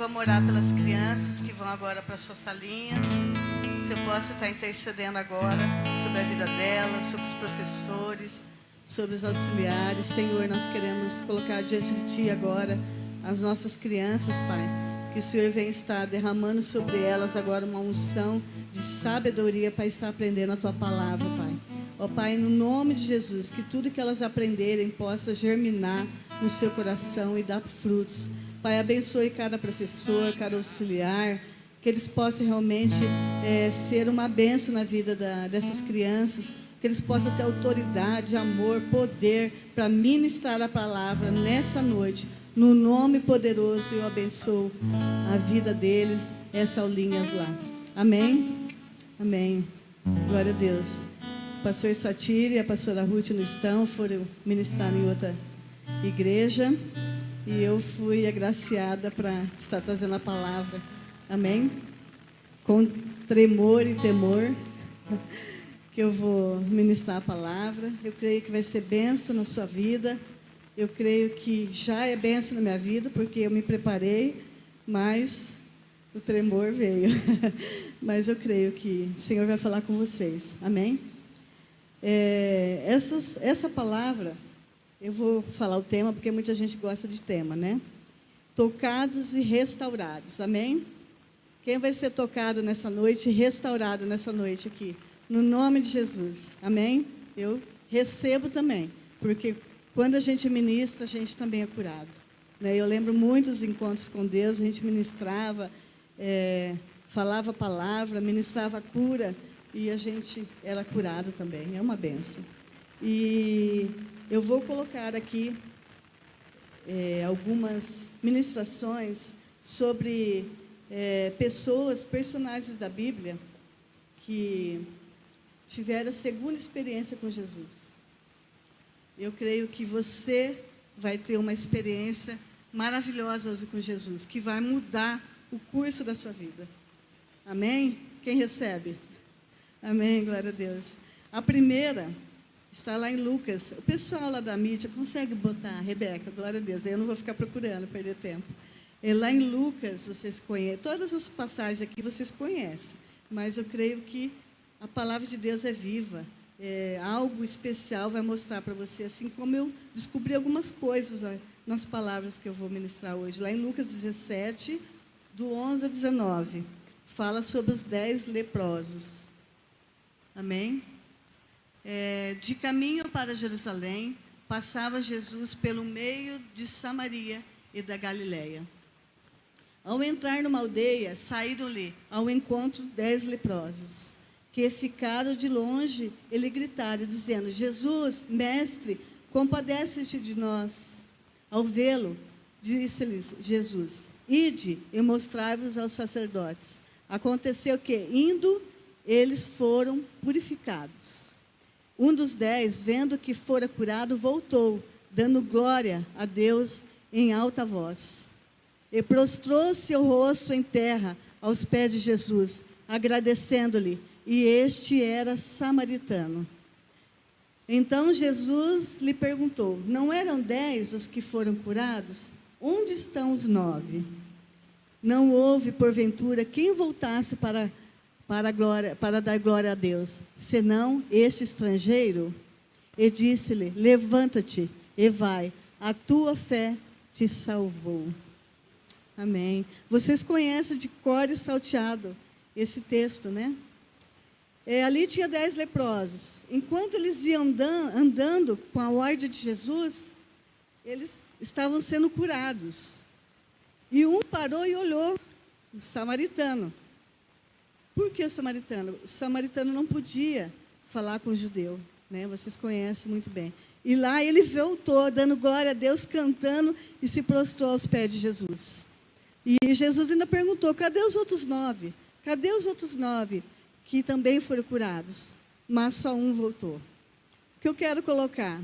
vamos orar pelas crianças que vão agora para suas salinhas. Você possa estar intercedendo agora sobre a vida delas, sobre os professores, sobre os auxiliares. Senhor, nós queremos colocar diante de Ti agora as nossas crianças, Pai. Que o Senhor venha estar derramando sobre elas agora uma unção de sabedoria para estar aprendendo a Tua palavra, Pai. Ó Pai, no nome de Jesus, que tudo que elas aprenderem possa germinar no seu coração e dar frutos. Pai, abençoe cada professor, cada auxiliar, que eles possam realmente ser uma bênção na vida dessas crianças, que eles possam ter autoridade, amor, poder para ministrar a palavra nessa noite. No nome poderoso, eu abençoo a vida deles, essas aulinhas lá. Amém? Amém. Glória a Deus. O pastor Satir e a pastora Ruth não estão, foram ministrar em outra igreja. E eu fui agraciada para estar trazendo a palavra. Amém? Com tremor e temor, que eu vou ministrar a palavra. Eu creio que vai ser bênção na sua vida. Eu creio que já é bênção na minha vida, porque eu me preparei, mas o tremor veio. Mas eu creio que o Senhor vai falar com vocês. Amém? Essa palavra, eu vou falar o tema, porque muita gente gosta de tema, né? Tocados e restaurados. Amém? Quem vai ser tocado nessa noite e restaurado nessa noite aqui? No nome de Jesus. Amém? Eu recebo também, porque quando a gente ministra, a gente também é curado. Né? Eu lembro muitos encontros com Deus, a gente ministrava, falava a palavra, ministrava a cura, e a gente era curado também. É uma bênção. E eu vou colocar aqui algumas ministrações sobre personagens da Bíblia que tiveram a segunda experiência com Jesus. Eu creio que você vai ter uma experiência maravilhosa hoje com Jesus, que vai mudar o curso da sua vida. Amém? Quem recebe? Amém, glória a Deus. A primeira está lá em Lucas. O pessoal lá da mídia consegue botar, Rebeca, glória a Deus. Eu não vou ficar procurando, perder tempo. Lá em Lucas, vocês conhecem, todas as passagens aqui vocês conhecem, mas eu creio que a palavra de Deus é viva. Algo especial vai mostrar para você, assim como eu descobri algumas coisas nas palavras que eu vou ministrar hoje. Lá em Lucas 17, do 11 a 19, fala sobre os 10 leprosos. Amém? De caminho para Jerusalém, passava Jesus pelo meio de Samaria e da Galileia. Ao entrar numa aldeia, saíram-lhe ao encontro 10 leprosos, que ficaram de longe e lhe gritaram, dizendo: Jesus, mestre, compadece-te de nós. Ao vê-lo, disse-lhes Jesus: Ide e mostrai-vos aos sacerdotes. Aconteceu que, indo, eles foram purificados. Um dos 10, vendo que fora curado, voltou, dando glória a Deus em alta voz. E prostrou-se o rosto em terra aos pés de Jesus, agradecendo-lhe, e este era samaritano. Então Jesus lhe perguntou: Não eram 10 os que foram curados? Onde estão os 9? Não houve, porventura, quem voltasse para dar glória a Deus, senão este estrangeiro? E disse-lhe: Levanta-te e vai, a tua fé te salvou. Amém. Vocês conhecem de cor e salteado esse texto, né? Ali tinha 10 leprosos. Enquanto eles iam andando com a ordem de Jesus, eles estavam sendo curados. E um parou e olhou, o samaritano. Por que o samaritano? O samaritano não podia falar com o judeu, né? Vocês conhecem muito bem. E lá ele voltou, dando glória a Deus, cantando, e se prostrou aos pés de Jesus. E Jesus ainda perguntou: cadê os outros 9? Cadê os outros 9 que também foram curados? Mas só um voltou. O que eu quero colocar?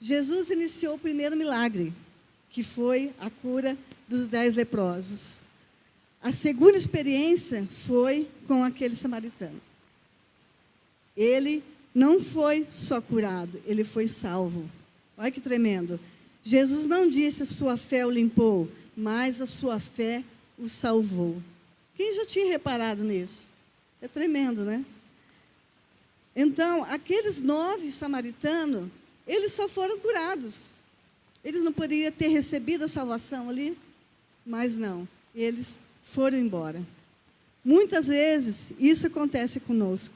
Jesus iniciou o primeiro milagre, que foi a cura dos 10 leprosos. A segunda experiência foi com aquele samaritano. Ele não foi só curado, ele foi salvo. Olha que tremendo. Jesus não disse: a sua fé o limpou, mas a sua fé o salvou. Quem já tinha reparado nisso? É tremendo, né? Então, aqueles 9 samaritanos, eles só foram curados. Eles não poderiam ter recebido a salvação ali, mas não, eles foram embora. Muitas vezes, isso acontece conosco.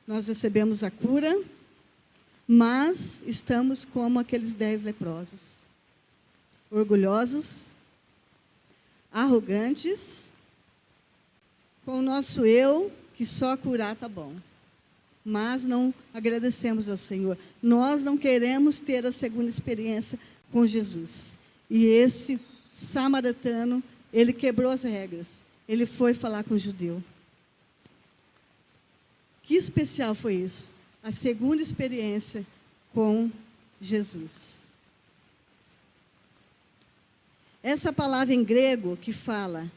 Nós recebemos a cura, mas estamos como aqueles 10 leprosos. Orgulhosos, arrogantes, com o nosso eu, que só curar está bom. Mas não agradecemos ao Senhor. Nós não queremos ter a segunda experiência com Jesus. E esse samaritano, ele quebrou as regras. Ele foi falar com o judeu. Que especial foi isso? A segunda experiência com Jesus. Essa palavra em grego que fala,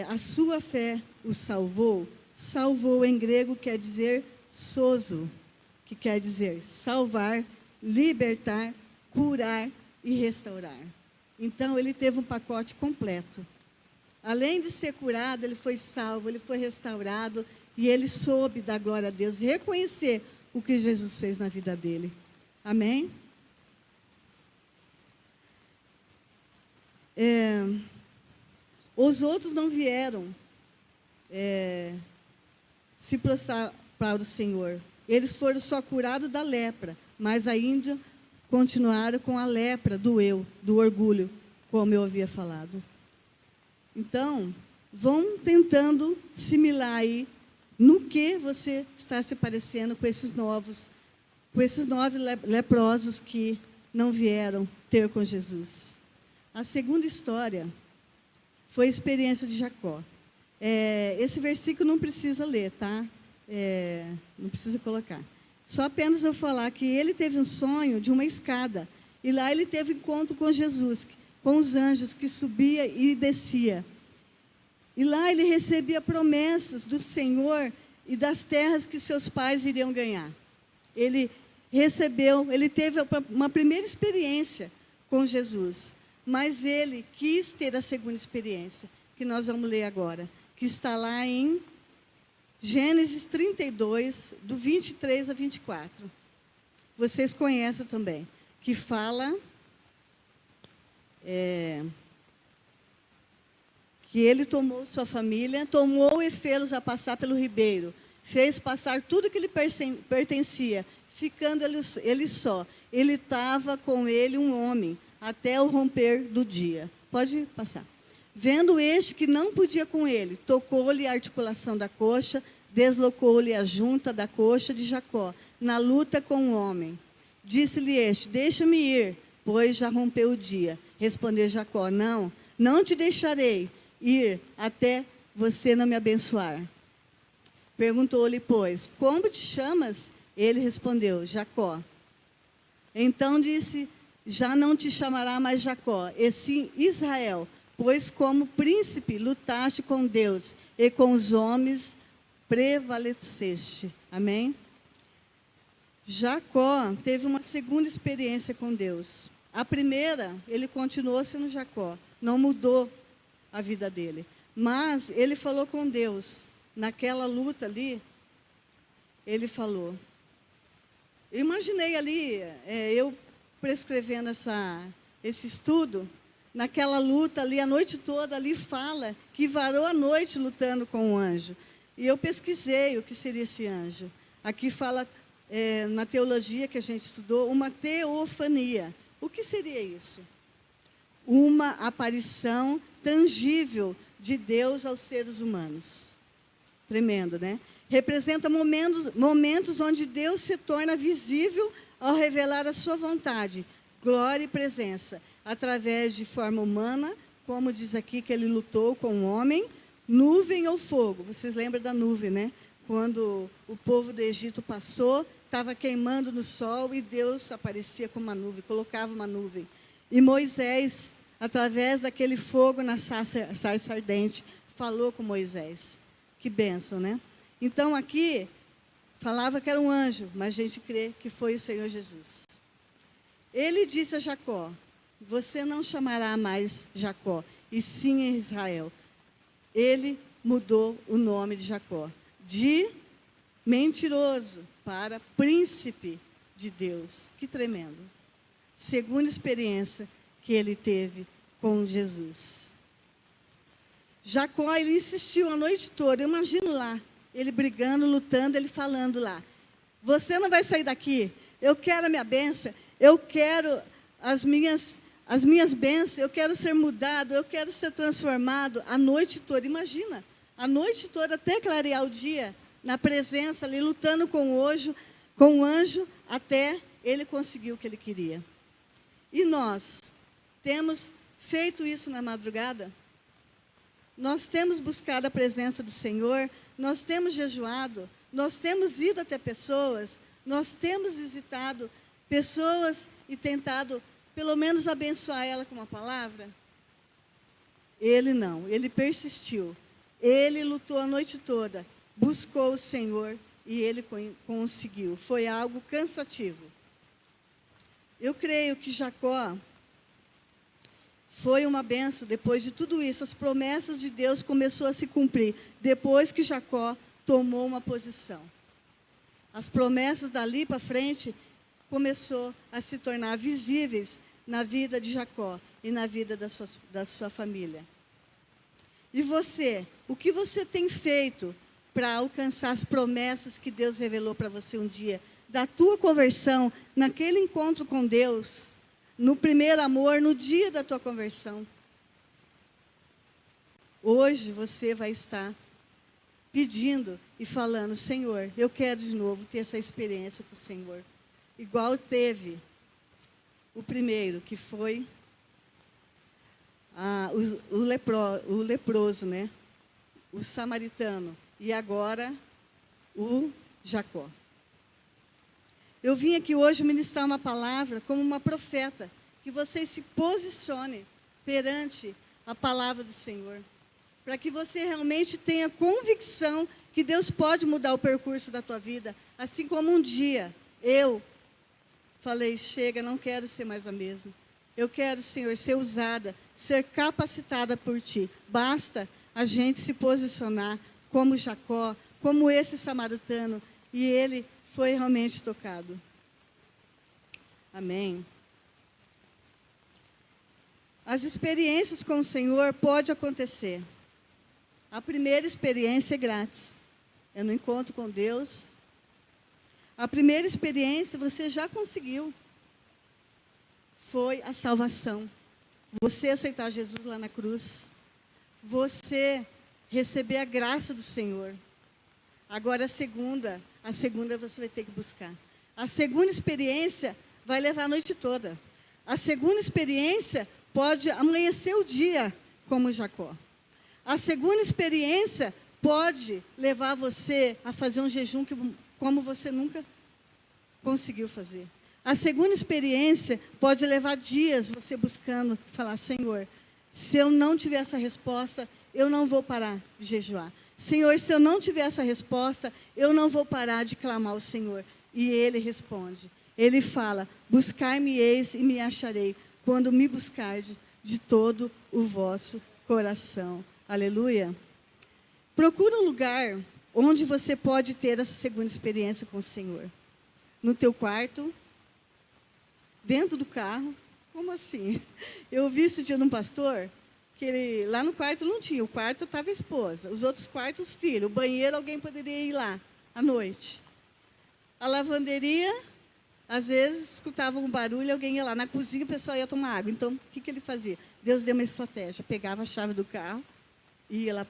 a sua fé o salvou. Salvou em grego quer dizer sozo, que quer dizer salvar, libertar, curar e restaurar. Então, ele teve um pacote completo. Além de ser curado, ele foi salvo, ele foi restaurado e ele soube dar glória a Deus, reconhecer o que Jesus fez na vida dele. Amém? Os outros não vieram se prostrar para o Senhor. Eles foram só curados da lepra, mas ainda continuaram com a lepra do eu, do orgulho, como eu havia falado. Então, vão tentando similar aí no que você está se parecendo com esses 9 leprosos que não vieram ter com Jesus. A segunda história foi a experiência de Jacó. Esse versículo não precisa ler, tá? Não precisa colocar. Só apenas eu falar que ele teve um sonho de uma escada. E lá ele teve encontro com Jesus, com os anjos que subia e descia. E lá ele recebia promessas do Senhor e das terras que seus pais iriam ganhar. Ele teve uma primeira experiência com Jesus. Mas ele quis ter a segunda experiência, que nós vamos ler agora, que está lá em Gênesis 32, do 23 a 24. Vocês conhecem também, que fala que ele tomou sua família, tomou e fê-los a passar pelo ribeiro, fez passar tudo que lhe pertencia, ficando ele só. Ele estava com ele um homem, até o romper do dia. Pode passar. Vendo este que não podia com ele, tocou-lhe a articulação da coxa, deslocou-lhe a junta da coxa de Jacó, na luta com o homem. Disse-lhe este, deixa-me ir, pois já rompeu o dia. Respondeu Jacó, não te deixarei ir até você não me abençoar. Perguntou-lhe, pois, como te chamas? Ele respondeu, Jacó. Então disse, já não te chamará mais Jacó, e sim Israel, pois como príncipe lutaste com Deus e com os homens prevaleceste. Amém? Jacó teve uma segunda experiência com Deus. A primeira, ele continuou sendo Jacó, não mudou a vida dele. Mas ele falou com Deus, naquela luta ali, ele falou. Eu imaginei ali, eu prescrevendo esse estudo, naquela luta ali, a noite toda ali fala que varou a noite lutando com o anjo. E eu pesquisei o que seria esse anjo. Aqui fala, na teologia que a gente estudou, uma teofania. O que seria isso? Uma aparição tangível de Deus aos seres humanos. Tremendo, né? Representa momentos onde Deus se torna visível ao revelar a sua vontade, glória e presença, através de forma humana, como diz aqui que ele lutou com o homem, nuvem ou fogo. Vocês lembram da nuvem, né? Quando o povo do Egito passou, estava queimando no sol e Deus aparecia com uma nuvem, colocava uma nuvem. E Moisés, através daquele fogo na sarça ardente, falou com Moisés. Que bênção, né? Então aqui, falava que era um anjo, mas a gente crê que foi o Senhor Jesus. Ele disse a Jacó, você não chamará mais Jacó, e sim Israel. Ele mudou o nome de Jacó, de mentiroso para príncipe de Deus. Que tremendo. Segunda experiência que ele teve com Jesus. Jacó, ele insistiu a noite toda. Eu imagino lá, ele brigando, lutando, ele falando lá: você não vai sair daqui, eu quero a minha bênção, eu quero as minhas bênçãos, eu quero ser mudado, eu quero ser transformado. A noite toda, imagina, a noite toda até clarear o dia, na presença ali, lutando com o anjo, até ele conseguir o que ele queria. E nós temos feito isso na madrugada? Nós temos buscado a presença do Senhor, nós temos jejuado, nós temos ido até pessoas, nós temos visitado pessoas e tentado, pelo menos, abençoar ela com uma palavra? Ele não, ele persistiu. Ele lutou a noite toda, buscou o Senhor e ele conseguiu. Foi algo cansativo. Eu creio que Jacó foi uma bênção. Depois de tudo isso, as promessas de Deus começaram a se cumprir, depois que Jacó tomou uma posição. As promessas dali para frente começou a se tornar visíveis na vida de Jacó e na vida da sua família. E você, o que você tem feito para alcançar as promessas que Deus revelou para você um dia? Da tua conversão, naquele encontro com Deus, no primeiro amor, no dia da tua conversão. Hoje você vai estar pedindo e falando: Senhor, eu quero de novo ter essa experiência com o Senhor. Igual teve o primeiro, que foi o leproso, né? O samaritano. E agora o Jacó. Eu vim aqui hoje ministrar uma palavra como uma profeta, que você se posicione perante a palavra do Senhor, para que você realmente tenha convicção que Deus pode mudar o percurso da tua vida, assim como um dia eu falei: chega, não quero ser mais a mesma. Eu quero, Senhor, ser usada, ser capacitada por Ti. Basta a gente se posicionar como Jacó, como esse samaritano, e ele foi realmente tocado. Amém. As experiências com o Senhor podem acontecer. A primeira experiência é grátis. É no encontro com Deus. A primeira experiência você já conseguiu. Foi a salvação. Você aceitar Jesus lá na cruz. Você receber a graça do Senhor. Agora a segunda você vai ter que buscar. A segunda experiência vai levar a noite toda. A segunda experiência pode amanhecer o dia como Jacó. A segunda experiência pode levar você a fazer um jejum como você nunca conseguiu fazer. A segunda experiência pode levar dias você buscando falar: Senhor, se eu não tiver essa resposta, eu não vou parar de jejuar. Senhor, se eu não tiver essa resposta, eu não vou parar de clamar ao Senhor. E Ele responde. Ele fala: buscar-me-eis e me acharei, quando me buscardes de todo o vosso coração. Aleluia. Procura um lugar onde você pode ter essa segunda experiência com o Senhor. No teu quarto, dentro do carro. Como assim? Eu vi esse dia num pastor, que ele, lá no quarto não tinha, o quarto estava a esposa, os outros quartos, filho, o banheiro alguém poderia ir lá, à noite. A lavanderia, às vezes, escutava um barulho, alguém ia lá. Na cozinha, o pessoal ia tomar água. Então, o que ele fazia? Deus deu uma estratégia, pegava a chave do carro e ia lá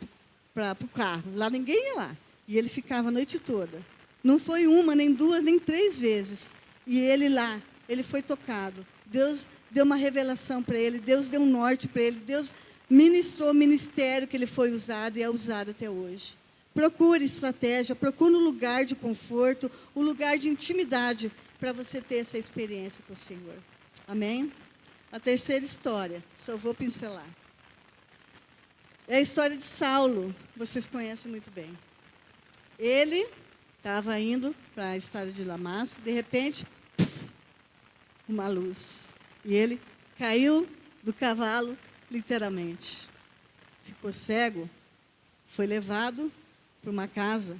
para o carro. Lá ninguém ia lá. E ele ficava a noite toda. Não foi uma, nem duas, nem três vezes. E ele lá, ele foi tocado. Deus deu uma revelação para ele, Deus deu um norte para ele, Deus ministrou o ministério que ele foi usado e é usado até hoje. Procure estratégia, procure um lugar de conforto, um lugar de intimidade para você ter essa experiência com o Senhor. Amém? A terceira história, só vou pincelar. É a história de Saulo, vocês conhecem muito bem. Ele estava indo para a estrada de Damasco, de repente, uma luz. E ele Caiu do cavalo, literalmente. Ficou cego, foi levado para uma casa.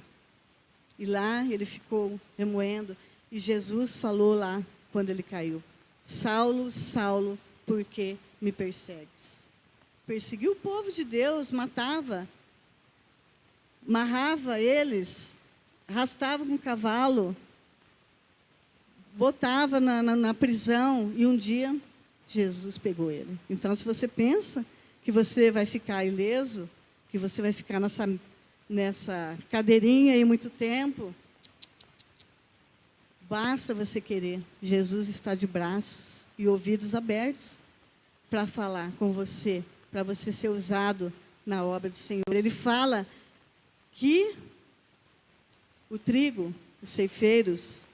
E lá ele ficou remoendo. E Jesus falou lá, quando ele caiu: Saulo, Saulo, por que me persegues? Perseguiu o povo de Deus, matava, amarrava eles, arrastava com o cavalo, botava na prisão. E um dia, Jesus pegou ele. Então, se você pensa que você vai ficar ileso, que você vai ficar nessa cadeirinha aí muito tempo, basta você querer. Jesus está de braços e ouvidos abertos para falar com você, para você ser usado na obra do Senhor. Ele fala que o trigo, os ceifeiros,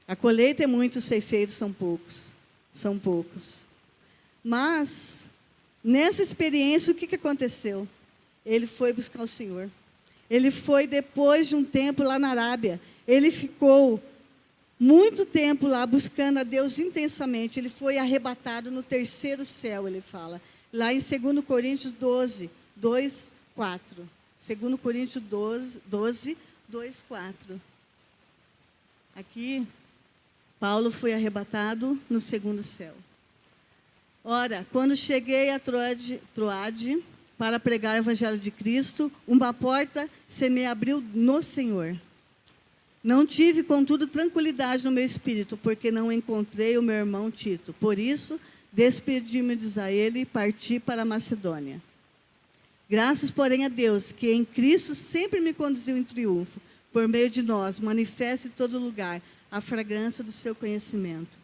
a colheita é muito, os ceifeiros são poucos. São poucos. Mas, nessa experiência, o que aconteceu? Ele foi buscar o Senhor. Ele foi, depois de um tempo lá na Arábia, ele ficou muito tempo lá buscando a Deus intensamente. Ele foi arrebatado no terceiro céu, ele fala. Lá em 2 Coríntios 12, 2, 4. 2 Coríntios 12, 2, 4. Aqui, Paulo foi arrebatado no segundo céu. Ora, quando cheguei a Troade para pregar o evangelho de Cristo, uma porta se me abriu no Senhor. Não tive, contudo, tranquilidade no meu espírito, porque não encontrei o meu irmão Tito. Por isso, despedi-me de ele e parti para a Macedônia. Graças, porém, a Deus, que em Cristo sempre me conduziu em triunfo, por meio de nós, manifesta em todo lugar a fragrância do seu conhecimento.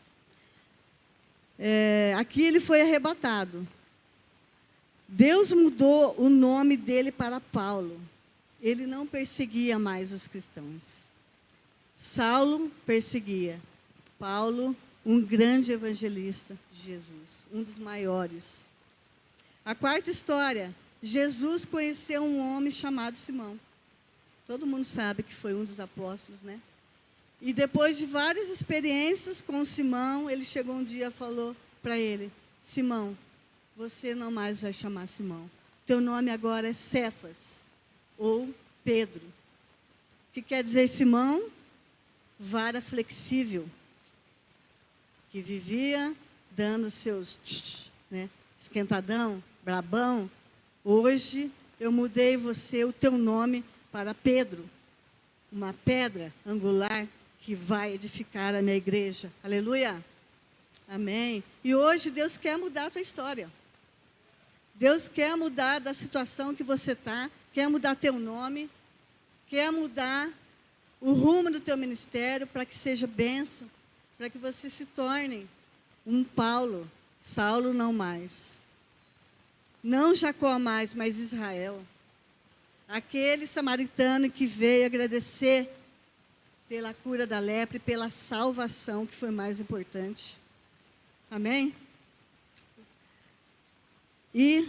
Aqui ele foi arrebatado. Deus mudou o nome dele para Paulo. Ele não perseguia mais os cristãos. Saulo perseguia. Paulo, um grande evangelista de Jesus, um dos maiores. A quarta história: Jesus conheceu um homem chamado Simão. Todo mundo sabe que foi um dos apóstolos, né? E depois de várias experiências com Simão, ele chegou um dia e falou para ele: Simão, você não mais vai chamar Simão. Teu nome agora é Cefas, ou Pedro. O que quer dizer Simão? Vara flexível. Que vivia dando seus né, esquentadão, brabão. Hoje eu mudei o teu nome para Pedro. Uma pedra angular que vai edificar a minha igreja. Aleluia. Amém. E hoje Deus quer mudar a tua história. Deus quer mudar da situação que você está, quer mudar teu nome, quer mudar o rumo do teu ministério para que seja bênção, para que você se torne um Paulo, Saulo não mais. Não Jacó mais, mas Israel. Aquele samaritano que veio agradecer pela cura da lepra e pela salvação, que foi mais importante. Amém? E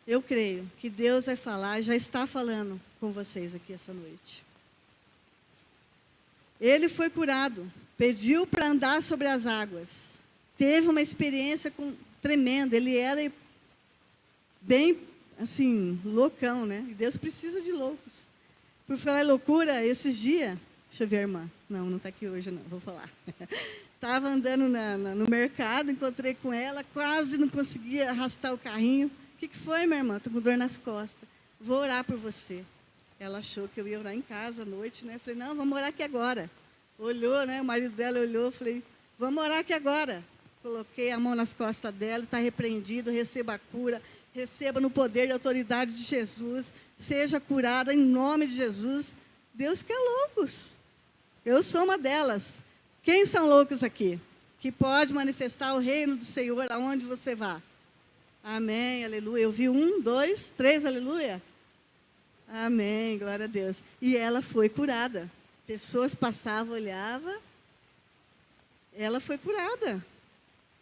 eu creio que Deus vai falar, já está falando com vocês aqui essa noite. Ele foi curado, pediu para andar sobre as águas. Teve uma experiência tremenda, ele era bem, assim, loucão, né? E Deus precisa de loucos. Por falar em loucura, esses dias, deixa eu ver a irmã. Não está aqui hoje não, vou falar. Estava andando no mercado, encontrei com ela, quase não conseguia arrastar o carrinho. O que foi, minha irmã? Estou com dor nas costas. Vou orar por você. Ela achou que eu ia orar em casa à noite, né? Eu falei, não, vamos orar aqui agora. Olhou, né? O marido dela olhou, falei, vamos orar aqui agora. Coloquei a mão nas costas dela, está repreendido, receba a cura, receba no poder e autoridade de Jesus, seja curada em nome de Jesus. Deus quer loucos. Eu sou uma delas. Quem são loucos aqui? Que pode manifestar o reino do Senhor aonde você vá. Amém, aleluia. Eu vi 1, 2, 3, aleluia. Amém, glória a Deus. E ela foi curada. Pessoas passavam, olhavam. Ela foi curada.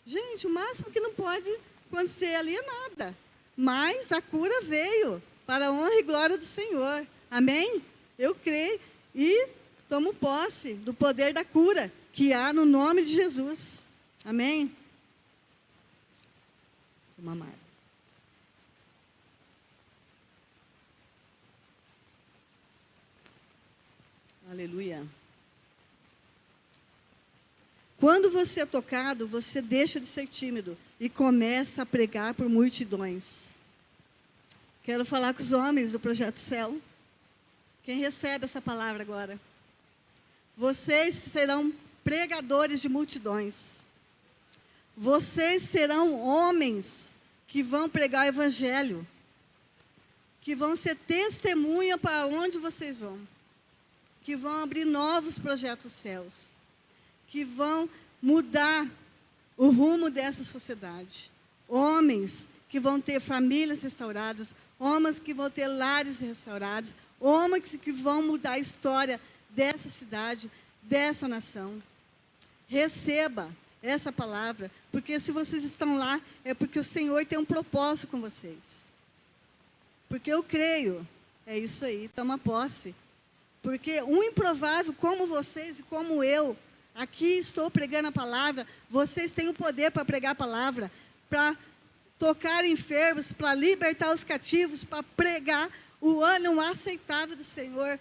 Gente, o máximo que não pode acontecer ali é nada. Mas a cura veio para a honra e glória do Senhor. Amém? Eu creio e tomo posse do poder da cura que há no nome de Jesus. Amém? Irmã Marta. Aleluia. Quando você é tocado, você deixa de ser tímido e começa a pregar por multidões. Quero falar com os homens do Projeto Céu. Quem recebe essa palavra agora? Vocês serão pregadores de multidões. Vocês serão homens que vão pregar o Evangelho, que vão ser testemunha para onde vocês vão, que vão abrir novos projetos céus, que vão mudar o rumo dessa sociedade. Homens que vão ter famílias restauradas, homens que vão ter lares restaurados, homens que vão mudar a história dessa cidade, dessa nação. Receba essa palavra, porque se vocês estão lá, é porque o Senhor tem um propósito com vocês. Porque eu creio, é isso aí, toma posse. Porque um improvável como vocês e como eu, aqui estou pregando a palavra, vocês têm o poder para pregar a palavra, para tocar enfermos, para libertar os cativos, para pregar o ano aceitável do Senhor.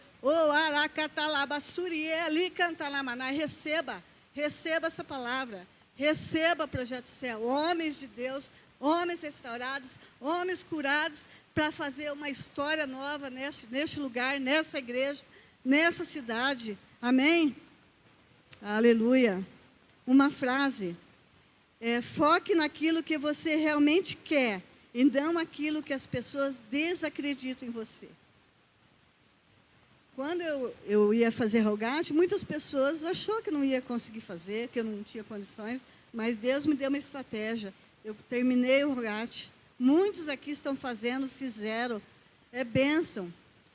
Receba essa palavra, receba o Projeto Céu, homens de Deus, homens restaurados, homens curados, para fazer uma história nova neste lugar, nessa igreja, nessa cidade. Amém? Aleluia. Uma frase. Foque naquilo que você realmente quer e não aquilo que as pessoas desacreditam em você. Quando eu ia fazer Rogate, muitas pessoas acharam que não ia conseguir fazer, que eu não tinha condições, mas Deus me deu uma estratégia. Eu terminei o Rogate. Muitos aqui estão fazendo, fizeram. É bênção.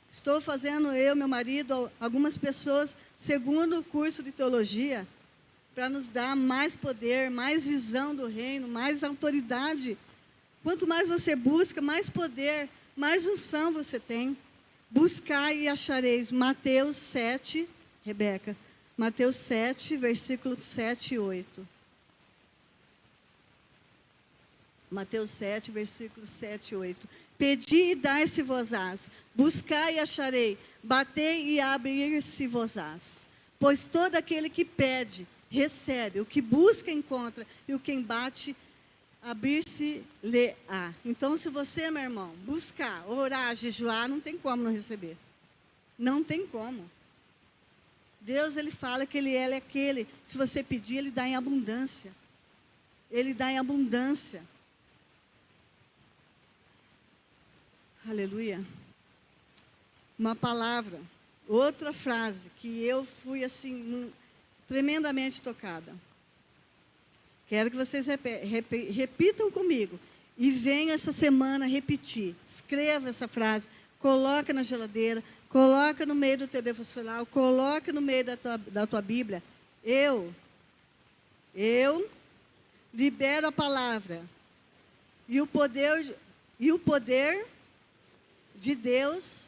Estou fazendo, eu, meu marido, algumas pessoas, segundo o curso de teologia, para nos dar mais poder, mais visão do reino, mais autoridade. Quanto mais você busca, mais poder, mais unção você tem. Buscai e achareis. Mateus 7, Rebeca, Mateus 7, versículos 7 e 8. Mateus 7, versículos 7 e 8. Pedi e dar-se-vos-ás, buscai e acharei, batei e abrir-se-vos-ás. Pois todo aquele que pede, recebe, o que busca, encontra, e o que bate, abrir-se-lhe-á. Então, se você, meu irmão, buscar, orar, jejuar, não tem como não receber. Não tem como. Deus, Ele fala que Ele é aquele, se você pedir, Ele dá em abundância. Ele dá em abundância. Aleluia. Uma palavra, outra frase que eu fui assim, tremendamente tocada. Quero que vocês repitam comigo. E venham essa semana repetir. Escreva essa frase, coloca na geladeira, coloca no meio do teu devocional, coloca no meio da tua Bíblia. Eu libero a palavra. E o poder de Deus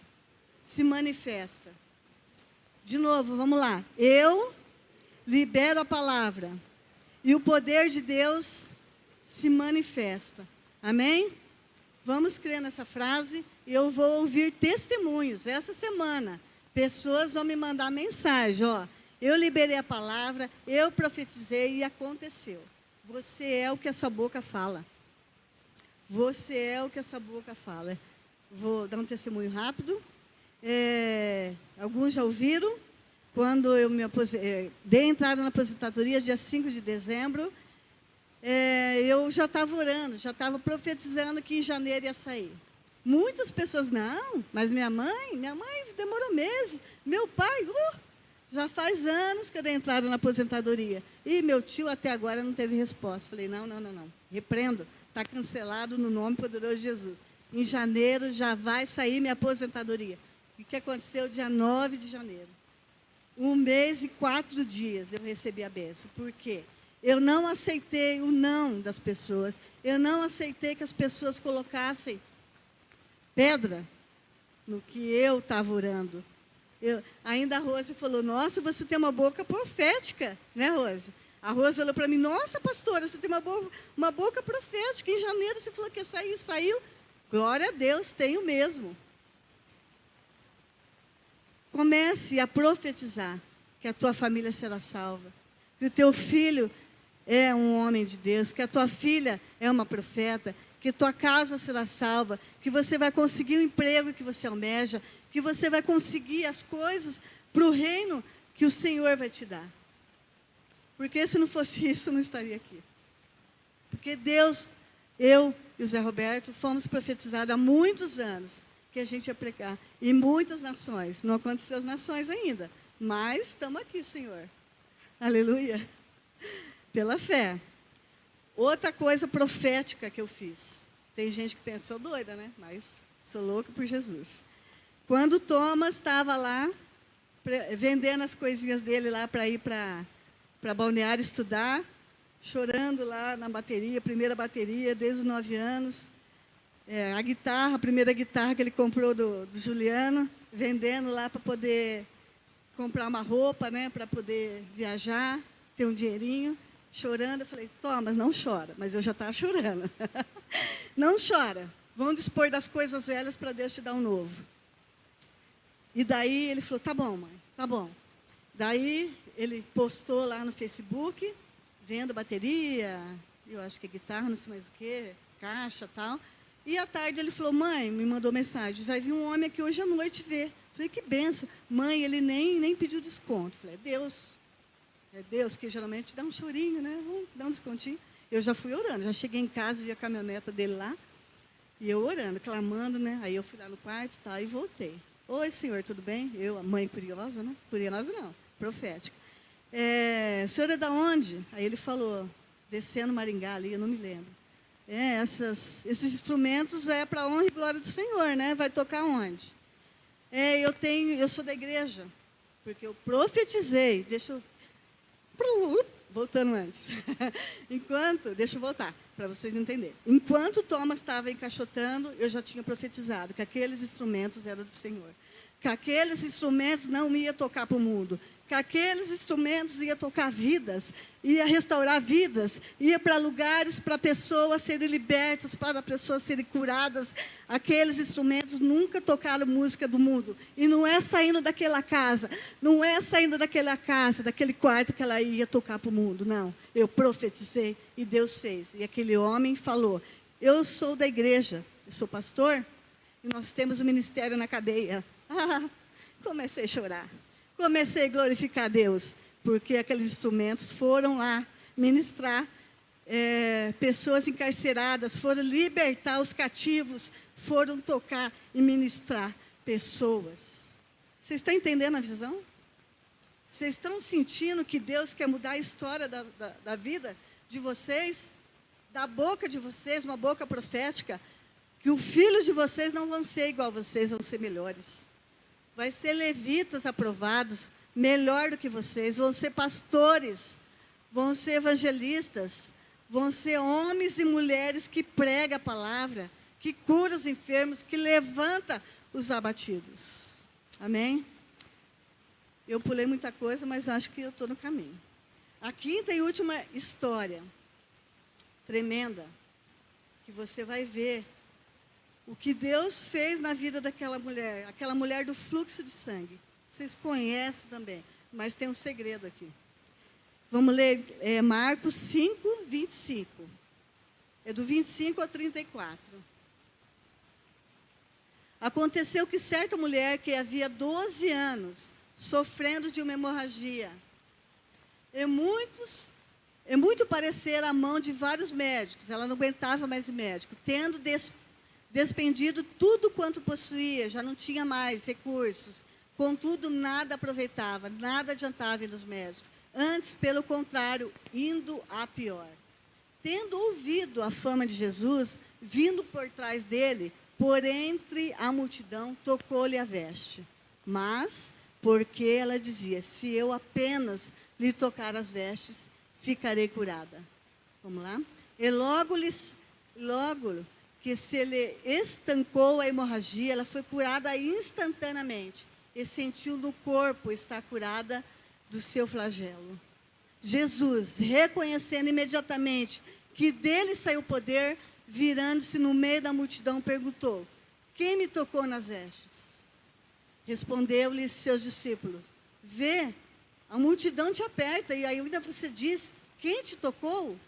se manifesta. De novo, vamos lá. Eu libero a palavra. E o poder de Deus se manifesta. Amém? Vamos crer nessa frase. E eu vou ouvir testemunhos. Essa semana, pessoas vão me mandar mensagem. Ó, eu liberei a palavra, eu profetizei e aconteceu. Você é o que essa boca fala. Você é o que essa boca fala. Vou dar um testemunho rápido. Alguns já ouviram. Quando eu dei entrada na aposentadoria, dia 5 de dezembro, eu já estava orando, já estava profetizando que em janeiro ia sair. Muitas pessoas, não, mas minha mãe demorou meses. Meu pai, já faz anos que eu dei entrada na aposentadoria. E meu tio até agora não teve resposta. Falei, não. Repreendo, está cancelado no nome poderoso de Jesus. Em janeiro já vai sair minha aposentadoria. O que aconteceu dia 9 de janeiro? 1 mês e 4 dias eu recebi a bênção. Por quê? Eu não aceitei o não das pessoas. Eu não aceitei que as pessoas colocassem pedra no que eu estava orando. Ainda a Rose falou, nossa, você tem uma boca profética, né, Rose? A Rose falou para mim, nossa, pastora, você tem uma boca profética. Em janeiro você falou que ia sair, saiu. Glória a Deus, tenho mesmo. Comece a profetizar que a tua família será salva. Que o teu filho é um homem de Deus. Que a tua filha é uma profeta. Que tua casa será salva. Que você vai conseguir o emprego que você almeja. Que você vai conseguir as coisas para o reino que o Senhor vai te dar. Porque se não fosse isso, eu não estaria aqui. Porque Deus, eu e o Zé Roberto, fomos profetizados há muitos anos que a gente ia pregar em muitas nações. Não aconteceu as nações ainda, mas estamos aqui, Senhor. Aleluia. Pela fé. Outra coisa profética que eu fiz. Tem gente que pensa, sou doida, né? Mas sou louca por Jesus. Quando Thomas estava lá, vendendo as coisinhas dele lá para ir para Balneário estudar, chorando lá na bateria, primeira bateria, desde os 9 anos. A primeira guitarra que ele comprou do Juliano, vendendo lá para poder comprar uma roupa, né, para poder viajar, ter um dinheirinho, chorando. Eu falei, Thomas, não chora, mas eu já estava chorando. Não chora, vamos dispor das coisas velhas para Deus te dar um novo. E daí ele falou, tá bom, mãe, tá bom. Daí ele postou lá no Facebook, vendo bateria, eu acho que é guitarra, não sei mais o que, caixa e tal. E à tarde ele falou, mãe, me mandou mensagem, vai vir um homem aqui hoje à noite ver. Falei, que benção. Mãe, ele nem pediu desconto. Falei, é Deus, que geralmente dá um chorinho, né? Vamos dar um descontinho. Eu já fui orando, já cheguei em casa, vi a caminhoneta dele lá, e eu orando, clamando, né? Aí eu fui lá no quarto, tá, e voltei. Oi, senhor, tudo bem? Eu, a mãe curiosa, né? Curiosa não, profética. O senhor é da onde? Aí ele falou, descendo Maringá ali, eu não me lembro. Esses instrumentos vai para a honra e glória do Senhor, né? Vai tocar onde? Eu sou da igreja, porque eu profetizei. Voltando antes. Deixa eu voltar, para vocês entenderem. Enquanto Thomas estava encaixotando, eu já tinha profetizado que aqueles instrumentos eram do Senhor. Que aqueles instrumentos não iam tocar para o mundo. Que aqueles instrumentos iam tocar vidas, ia restaurar vidas, ia para lugares para pessoas serem libertas, para pessoas serem curadas. Aqueles instrumentos nunca tocaram música do mundo. E não é saindo daquela casa, daquele quarto que ela ia tocar para o mundo, não. Eu profetizei e Deus fez. E aquele homem falou, eu sou da igreja, eu sou pastor, e nós temos o ministério na cadeia. Comecei a chorar. Comecei a glorificar a Deus, porque aqueles instrumentos foram lá ministrar pessoas encarceradas, foram libertar os cativos, foram tocar e ministrar pessoas. Vocês estão entendendo a visão? Vocês estão sentindo que Deus quer mudar a história da vida de vocês? Da boca de vocês, uma boca profética, que os filhos de vocês não vão ser igual a vocês, vão ser melhores. Vai ser levitas aprovados, melhor do que vocês, vão ser pastores, vão ser evangelistas, vão ser homens e mulheres que pregam a palavra, que curam os enfermos, que levanta os abatidos. Amém? Eu pulei muita coisa, mas acho que eu estou no caminho. A quinta e última história, tremenda, que você vai ver o que Deus fez na vida daquela mulher do fluxo de sangue. Vocês conhecem também, mas tem um segredo aqui. Vamos ler Marcos 5, 25. É do 25 ao 34. Aconteceu que certa mulher que havia 12 anos, sofrendo de uma hemorragia, é muito parecer a mão de vários médicos, ela não aguentava mais médico, tendo despendido tudo quanto possuía, já não tinha mais recursos. Contudo, nada aproveitava, nada adiantava ir nos médicos. Antes, pelo contrário, indo a pior. Tendo ouvido a fama de Jesus, vindo por trás dele, por entre a multidão, tocou-lhe a veste. Mas, porque ela dizia, se eu apenas lhe tocar as vestes, ficarei curada. Vamos lá? E logo que se lhe estancou a hemorragia, ela foi curada instantaneamente. E sentiu no corpo estar curada do seu flagelo. Jesus, reconhecendo imediatamente que dele saiu o poder, virando-se no meio da multidão, perguntou: quem me tocou nas vestes? Respondeu-lhe seus discípulos: vê, a multidão te aperta, e ainda você diz: quem te tocou?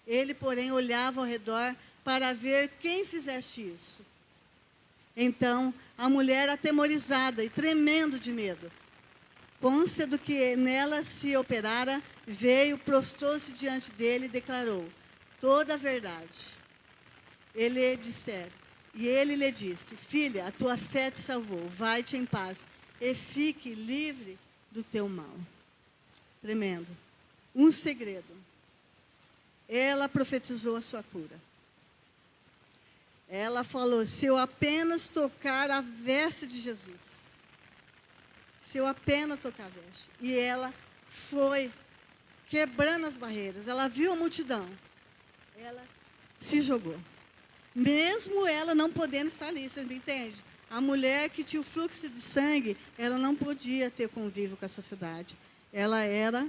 Ele, porém, olhava ao redor para ver quem fizeste isso. Então, a mulher, atemorizada e tremendo de medo, cônscia do que nela se operara, veio, prostrou-se diante dele e declarou toda a verdade. E ele lhe disse: filha, a tua fé te salvou, vai-te em paz e fique livre do teu mal. Tremendo. Um segredo. Ela profetizou a sua cura. Ela falou: se eu apenas tocar a veste de Jesus, se eu apenas tocar a veste. E ela foi quebrando as barreiras. Ela viu a multidão. Ela se jogou. Mesmo ela não podendo estar ali, você me entende? A mulher que tinha o fluxo de sangue, ela não podia ter convívio com a sociedade. Ela era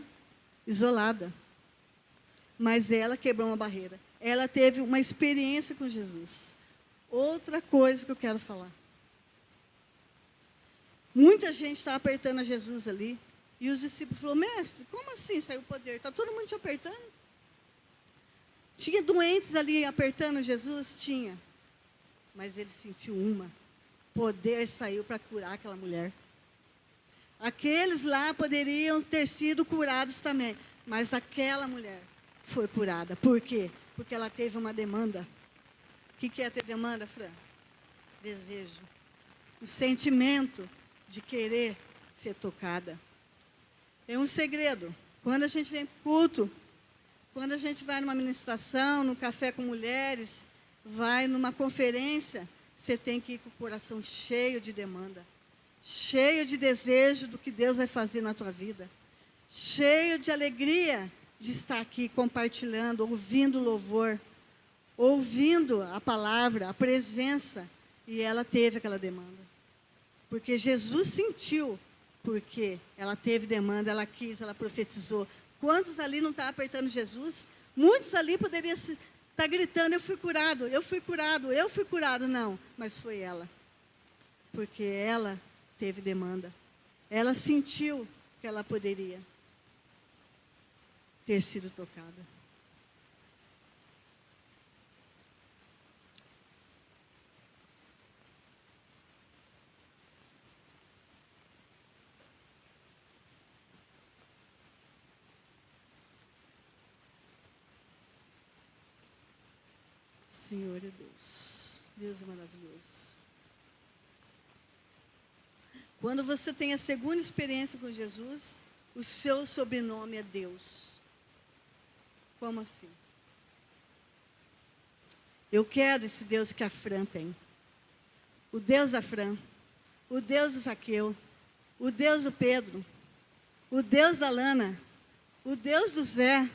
isolada. Mas ela quebrou uma barreira. Ela teve uma experiência com Jesus. Outra coisa que eu quero falar. Muita gente está apertando a Jesus ali. E os discípulos falaram: mestre, como assim saiu o poder? Está todo mundo te apertando? Tinha doentes ali apertando Jesus? Tinha. Mas ele sentiu poder saiu para curar aquela mulher. Aqueles lá poderiam ter sido curados também. Mas aquela mulher foi curada. Por quê? Porque ela teve uma demanda. O que é ter demanda, Fran? Desejo. O sentimento de querer ser tocada. É um segredo. Quando a gente vem para o culto, quando a gente vai numa ministração, no café com mulheres, vai numa conferência, você tem que ir com o coração cheio de demanda, cheio de desejo do que Deus vai fazer na tua vida, cheio de alegria de estar aqui compartilhando, ouvindo o louvor, ouvindo a palavra, a presença, e ela teve aquela demanda. Porque Jesus sentiu, porque ela teve demanda, ela quis, ela profetizou. Quantos ali não estavam apertando Jesus? Muitos ali poderiam estar gritando: eu fui curado, eu fui curado, eu fui curado. Não, mas foi ela. Porque ela teve demanda. Ela sentiu que ela poderia ter sido tocada. Senhor é Deus. Deus é maravilhoso. Quando você tem a segunda experiência com Jesus, o seu sobrenome é Deus. Como assim? Eu quero esse Deus que a Fran tem. O Deus da Fran. O Deus do Zaqueu. O Deus do Pedro. O Deus da Lana. O Deus do Zé.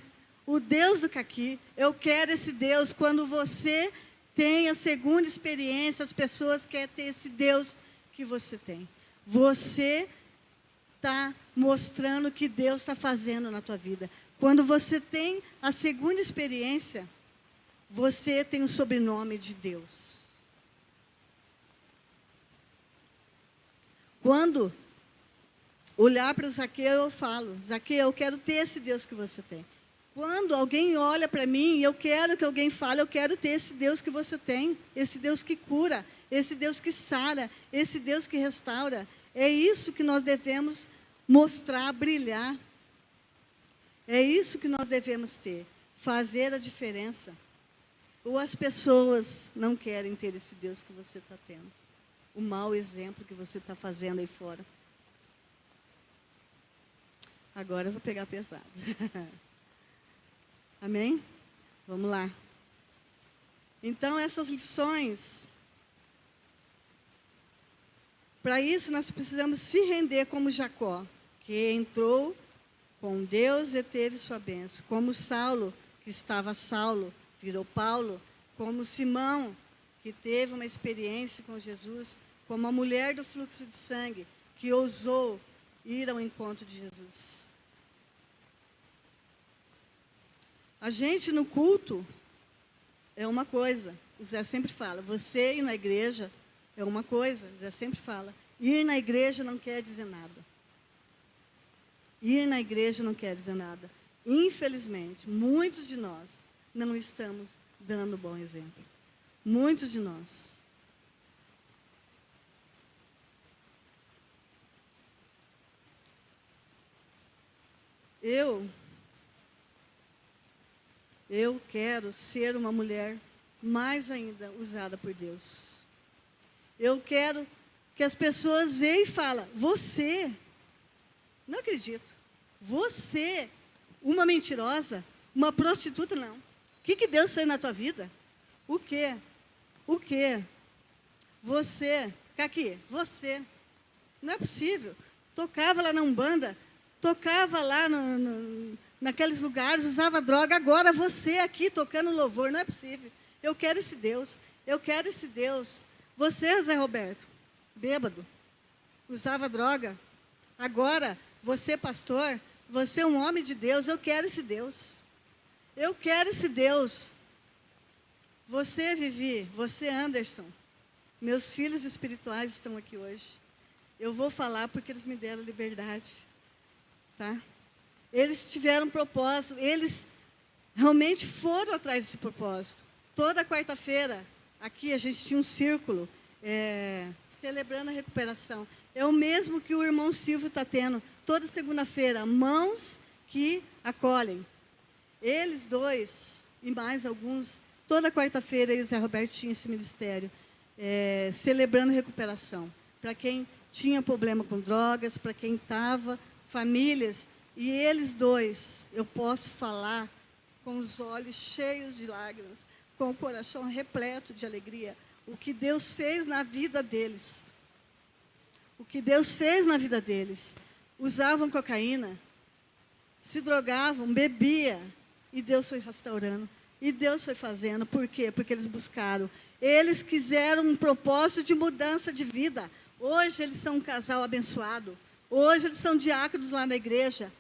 O Deus do Caqui. Eu quero esse Deus. Quando você tem a segunda experiência, as pessoas querem ter esse Deus que você tem. Você está mostrando o que Deus está fazendo na tua vida. Quando você tem a segunda experiência, você tem o sobrenome de Deus. Quando olhar para o Zaqueu, eu falo: Zaqueu, eu quero ter esse Deus que você tem. Quando alguém olha para mim e eu quero que alguém fale, eu quero ter esse Deus que você tem. Esse Deus que cura, esse Deus que sara, esse Deus que restaura. É isso que nós devemos mostrar, brilhar. É isso que nós devemos ter. Fazer a diferença. Ou as pessoas não querem ter esse Deus que você está tendo. O mau exemplo que você está fazendo aí fora. Agora eu vou pegar pesado. Amém? Vamos lá. Então, essas lições, para isso nós precisamos se render como Jacó, que entrou com Deus e teve sua bênção. Como Saulo, que estava Saulo, virou Paulo. Como Simão, que teve uma experiência com Jesus. Como a mulher do fluxo de sangue, que ousou ir ao encontro de Jesus. A gente no culto é uma coisa. O Zé sempre fala, você ir na igreja é uma coisa. O Zé sempre fala, ir na igreja não quer dizer nada. Ir na igreja não quer dizer nada. Infelizmente, muitos de nós não estamos dando bom exemplo. Muitos de nós. Eu quero ser uma mulher mais ainda usada por Deus. Eu quero que as pessoas vejam e falem, você, não acredito, você, uma mentirosa, uma prostituta, não. O que Deus fez na tua vida? O quê? O quê? Você, aqui, você. Não é possível. Tocava lá na Umbanda, tocava lá naqueles lugares, usava droga. Agora você aqui tocando louvor, não é possível. Eu quero esse Deus. Eu quero esse Deus. Você, Zé Roberto, bêbado, usava droga. Agora, você, pastor, você é um homem de Deus. Eu quero esse Deus. Eu quero esse Deus. Você, Vivi, você, Anderson, meus filhos espirituais estão aqui hoje. Eu vou falar porque eles me deram liberdade. Tá? Eles tiveram um propósito, eles realmente foram atrás desse propósito. Toda quarta-feira, aqui a gente tinha um círculo, celebrando a recuperação. É o mesmo que o irmão Silvio está tendo, toda segunda-feira, mãos que acolhem. Eles dois, e mais alguns, toda quarta-feira, eu e o Zé Roberto tinha esse ministério, celebrando a recuperação. Para quem tinha problema com drogas, para quem estava, famílias, e eles dois, eu posso falar com os olhos cheios de lágrimas, com o coração repleto de alegria, o que Deus fez na vida deles. O que Deus fez na vida deles. Usavam cocaína, se drogavam, bebiam, e Deus foi restaurando. E Deus foi fazendo. Por quê? Porque eles buscaram. Eles quiseram um propósito de mudança de vida. Hoje eles são um casal abençoado. Hoje eles são diáconos lá na igreja.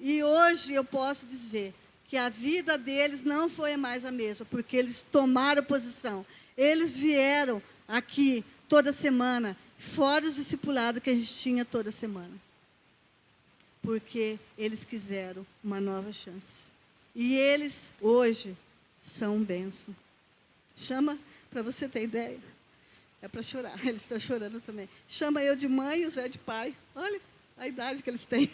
E hoje eu posso dizer que a vida deles não foi mais a mesma, porque eles tomaram posição. Eles vieram aqui toda semana, fora os discipulados que a gente tinha toda semana. Porque eles quiseram uma nova chance. E eles, hoje, são bênção. Chama, para você ter ideia, é para chorar, eles estão chorando também. Chama eu de mãe e o Zé de pai. Olha a idade que eles têm.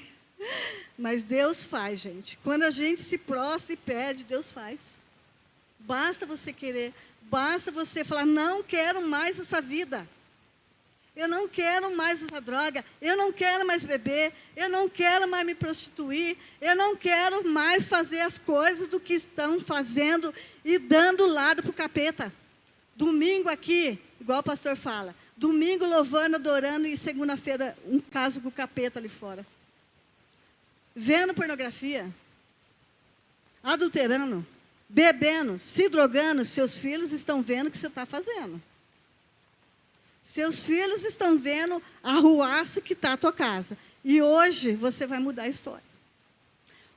Mas Deus faz, gente. Quando a gente se prostra e pede, Deus faz. Basta você querer, basta você falar, não quero mais essa vida. Eu não quero mais essa droga, eu não quero mais beber, eu não quero mais me prostituir, eu não quero mais fazer as coisas do que estão fazendo e dando lado para o capeta. Domingo aqui, igual o pastor fala, domingo louvando, adorando e segunda-feira um caso com o capeta ali fora. Vendo pornografia, adulterando, bebendo, se drogando, seus filhos estão vendo o que você está fazendo. Seus filhos estão vendo a ruaça que está a tua casa. E hoje você vai mudar a história.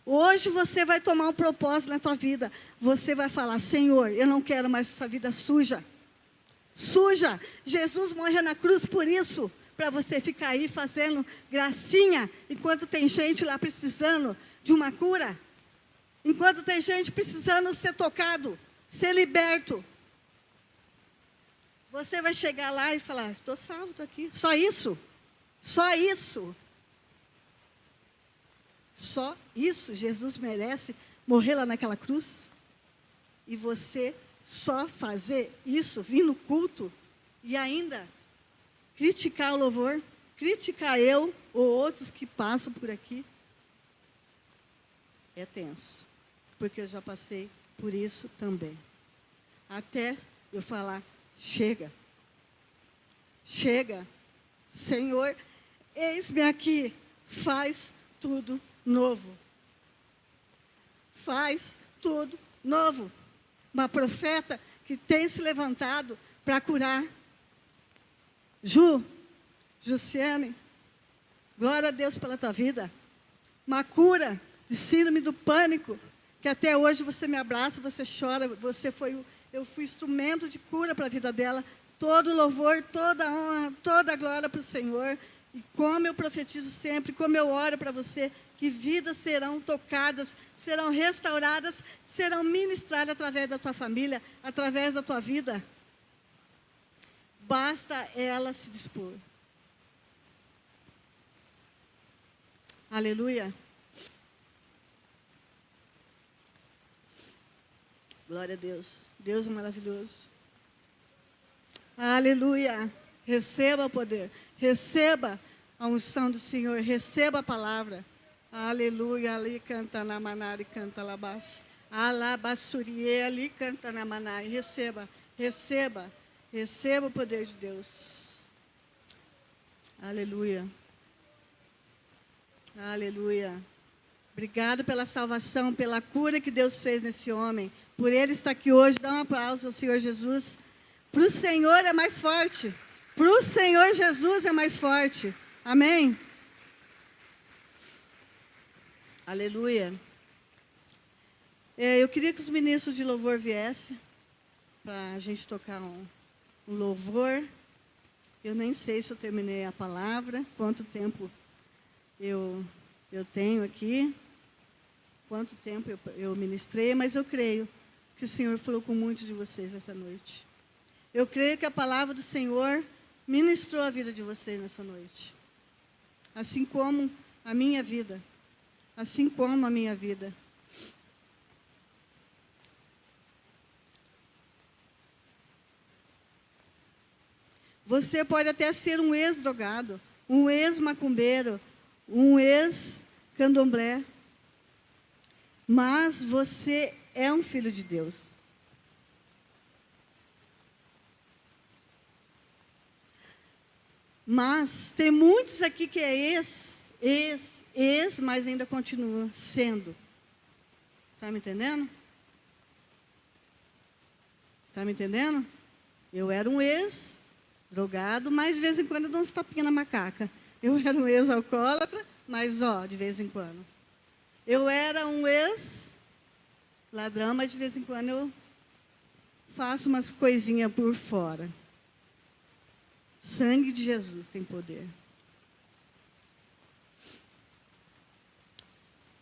Hoje você vai tomar um propósito na tua vida. Você vai falar, Senhor, eu não quero mais essa vida suja. Suja. Jesus morreu na cruz por isso. Para você ficar aí fazendo gracinha, enquanto tem gente lá precisando de uma cura. Enquanto tem gente precisando ser tocado, ser liberto. Você vai chegar lá e falar, estou salvo, estou aqui. Só isso? Só isso? Só isso? Jesus merece morrer lá naquela cruz? E você só fazer isso, vir no culto e ainda criticar o louvor, criticar eu ou outros que passam por aqui? É tenso, porque eu já passei por isso também. Até eu falar, chega, chega, Senhor, eis-me aqui, faz tudo novo. Faz tudo novo. Uma profeta que tem se levantado para curar. Jussiane, glória a Deus pela tua vida. Uma cura de síndrome do pânico que até hoje você me abraça, você chora, eu fui instrumento de cura para a vida dela. Todo louvor, toda honra, toda glória para o Senhor. E como eu profetizo sempre, como eu oro para você, que vidas serão tocadas, serão restauradas, serão ministradas através da tua família, através da tua vida. Basta ela se dispor. Aleluia. Glória a Deus. Deus é maravilhoso. Aleluia. Receba o poder. Receba a unção do Senhor. Receba a palavra. Aleluia. Ali canta na manari, canta labás. Alabassurie, ali canta na manari. Receba. Receba. Receba o poder de Deus. Aleluia. Aleluia. Obrigado pela salvação, pela cura que Deus fez nesse homem. Por ele estar aqui hoje. Dá um aplauso ao Senhor Jesus. Para o Senhor é mais forte. Para o Senhor Jesus é mais forte. Amém? Aleluia. Eu queria que os ministros de louvor viessem para a gente tocar um louvor. Eu nem sei se eu terminei a palavra, quanto tempo eu tenho aqui, quanto tempo eu ministrei, mas eu creio que o Senhor falou com muitos de vocês essa noite. Eu creio que a palavra do Senhor ministrou a vida de vocês nessa noite. Assim como a minha vida. Assim como a minha vida. Você pode até ser um ex-drogado, um ex-macumbeiro, um ex-candomblé, mas você é um filho de Deus. Mas tem muitos aqui que é ex, mas ainda continua sendo. Está me entendendo? Está me entendendo? Eu era um ex-drogado, mas de vez em quando eu dou uns tapinhas na macaca. Eu era um ex-alcoólatra, mas de vez em quando. Eu era um ex-ladrão, mas de vez em quando eu faço umas coisinhas por fora. Sangue de Jesus tem poder.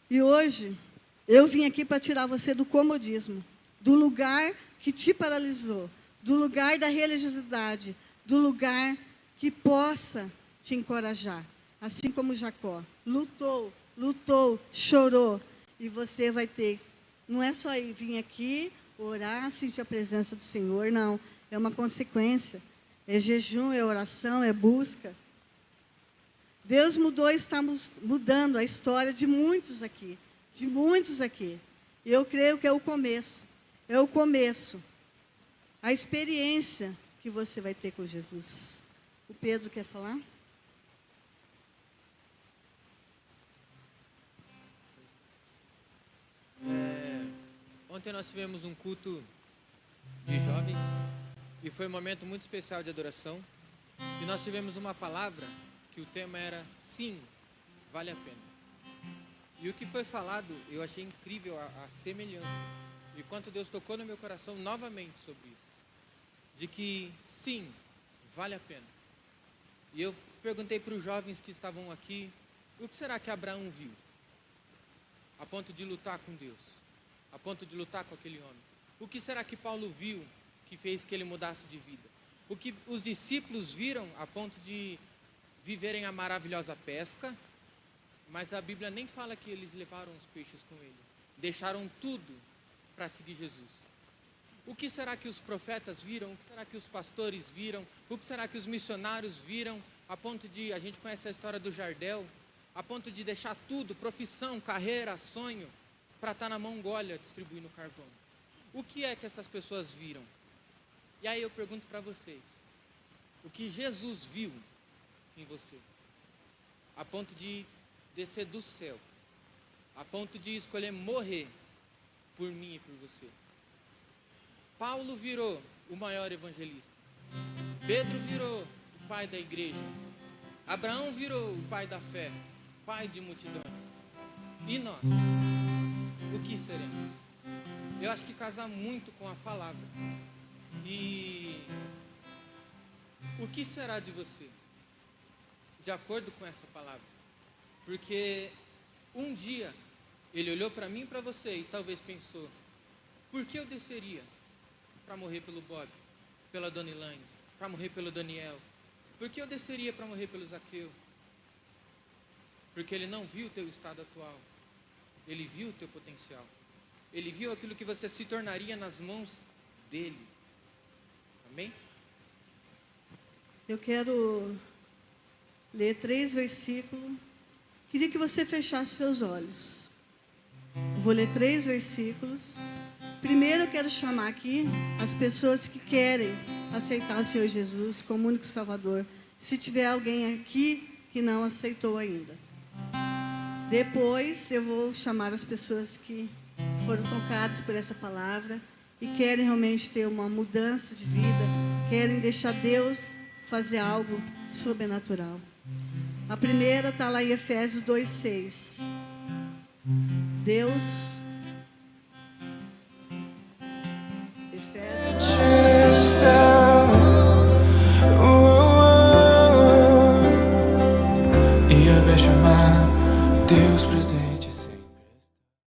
E hoje, eu vim aqui para tirar você do comodismo, do lugar que te paralisou, do lugar da religiosidade, do lugar que possa te encorajar. Assim como Jacó lutou, chorou. E você vai ter, não é só vir aqui, orar, sentir a presença do Senhor, não. É uma consequência. É jejum, é oração, é busca. Deus mudou e está mudando a história de muitos aqui. De muitos aqui. E eu creio que é o começo. É o começo. A experiência que você vai ter com Jesus. O Pedro quer falar? Ontem nós tivemos um culto de jovens. E foi um momento muito especial de adoração. E nós tivemos uma palavra que o tema era sim, vale a pena. E o que foi falado, eu achei incrível a semelhança. E quanto Deus tocou no meu coração novamente sobre isso. De que sim, vale a pena. E eu perguntei para os jovens que estavam aqui, o que será que Abraão viu? A ponto de lutar com Deus. A ponto de lutar com aquele homem. O que será que Paulo viu que fez que ele mudasse de vida? O que os discípulos viram a ponto de viverem a maravilhosa pesca, mas a Bíblia nem fala que eles levaram os peixes com ele. Deixaram tudo para seguir Jesus. O que será que os profetas viram? O que será que os pastores viram? O que será que os missionários viram? A ponto de, a gente conhece a história do Jardel, a ponto de deixar tudo, profissão, carreira, sonho, para estar na Mongólia distribuindo carvão. O que é que essas pessoas viram? E aí eu pergunto para vocês, o que Jesus viu em você? A ponto de descer do céu, a ponto de escolher morrer por mim e por você. Paulo virou o maior evangelista. Pedro virou o pai da igreja. Abraão virou o pai da fé, pai de multidões. E nós? o que seremos. Eu acho que casa muito com a palavra. E o que será de você? De acordo com essa palavra. Porque um dia ele olhou para mim e para você e talvez pensou: por que eu desceria para morrer pelo Bob, pela Dona Elaine, para morrer pelo Daniel? Por que eu desceria para morrer pelo Zaqueu? Porque ele não viu o teu estado atual. Ele viu o teu potencial. Ele viu aquilo que você se tornaria nas mãos dele. Amém? Eu quero ler 3 versículos. Queria que você fechasse seus olhos. Eu vou ler 3 versículos. Primeiro eu quero chamar aqui as pessoas que querem aceitar o Senhor Jesus como único Salvador. Se tiver alguém aqui que não aceitou ainda. Depois eu vou chamar as pessoas que foram tocadas por essa palavra e querem realmente ter uma mudança de vida, querem deixar Deus fazer algo sobrenatural. A primeira está lá em Efésios 2:6. Deus